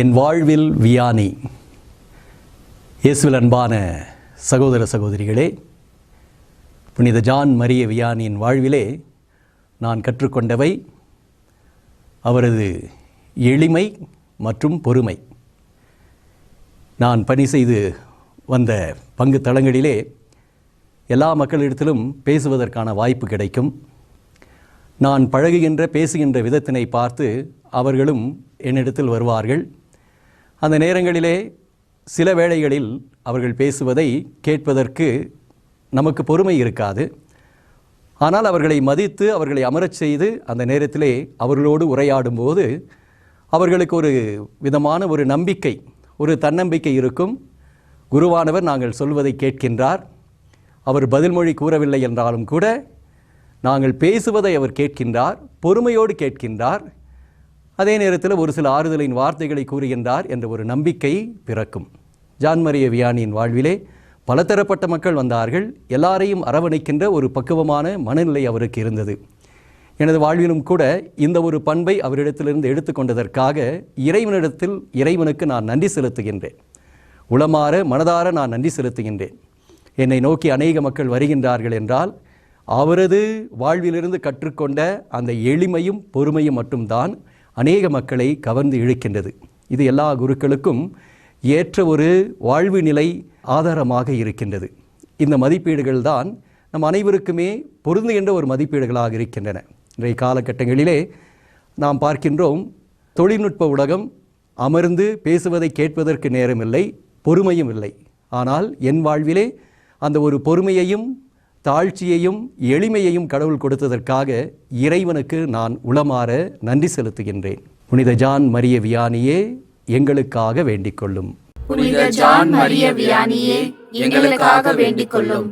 என் வாழ்வில் வியானி. இயேசுவில் அன்பான சகோதர சகோதரிகளே, புனித ஜான் மரிய வியானியின் வாழ்விலே நான் கற்றுக்கொண்டவை அவரது எளிமை மற்றும் பொறுமை. நான் பணி செய்து வந்த பங்கு தளங்களிலே எல்லா மக்களிடத்திலும் பேசுவதற்கான வாய்ப்பு கிடைக்கும். நான் பழகுகின்ற பேசுகின்ற விதத்தினை பார்த்து அவர்களும் என்னிடத்தில் வருவார்கள். அந்த நேரங்களிலே சில வேளைகளில் அவர்கள் பேசுவதை கேட்பதற்கு நமக்கு பொறுமை இருக்காது. ஆனால் அவர்களை மதித்து அவர்களை அமரச் செய்து அந்த நேரத்திலே அவர்களோடு உரையாடும்போது அவர்களுக்கு ஒரு விதமான ஒரு நம்பிக்கை, ஒரு தன்னம்பிக்கை இருக்கும். குருவானவர் நாங்கள் சொல்வதை கேட்கின்றார். அவர் பதில்மொழி கூறவில்லை என்றாலும் கூட நாங்கள் பேசுவதை அவர் கேட்கின்றார், பொறுமையோடு கேட்கின்றார். அதே நேரத்தில் ஒரு சில ஆறுதலின் வார்த்தைகளை கூறுகின்றார் என்ற ஒரு நம்பிக்கை பிறக்கும். ஜான் மரிய வியானியின் வாழ்விலே பலதரப்பட்ட மக்கள் வந்தார்கள். எல்லாரையும் அரவணைக்கின்ற ஒரு பக்குவமான மனநிலை அவருக்கு இருந்தது. எனது வாழ்விலும் கூட இந்த ஒரு பண்பை அவரிடத்திலிருந்து எடுத்துக்கொண்டதற்காக இறைவனுக்கு நான் நன்றி செலுத்துகின்றேன். உளமாற மனதார நான் நன்றி செலுத்துகின்றேன். என்னை நோக்கி அநேக மக்கள் வருகின்றார்கள் என்றால் அவரது வாழ்விலிருந்து கற்றுக்கொண்ட அந்த எளிமையும் பொறுமையும் மட்டும்தான் அநேக மக்களை கவர்ந்து இழுக்கின்றது. இது எல்லா குருக்களுக்கும் ஏற்ற ஒரு வாழ்வு நிலை ஆதாரமாக இருக்கின்றது. இந்த மதிப்பீடுகள் தான் நம் அனைவருக்குமே பொருந்துகின்ற ஒரு மதிப்பீடுகளாக இருக்கின்றன. இன்றைய காலகட்டங்களிலே நாம் பார்க்கின்றோம், தொழில்நுட்ப உலகம் அமர்ந்து பேசுவதை கேட்பதற்கு நேரமில்லை, பொறுமையும் இல்லை. ஆனால் என் வாழ்விலே அந்த ஒரு பொறுமையையும் தாழ்ச்சியையும் எளிமையையும் கடவுள் கொடுத்ததற்காக இறைவனுக்கு நான் உளமாற நன்றி செலுத்துகின்றேன். புனித ஜான் மரிய வியானியே, எங்களுக்காக வேண்டிக் கொள்ளும். புனித ஜான் மரிய வியானியே, எங்களுக்காக வேண்டிக் கொள்ளும்.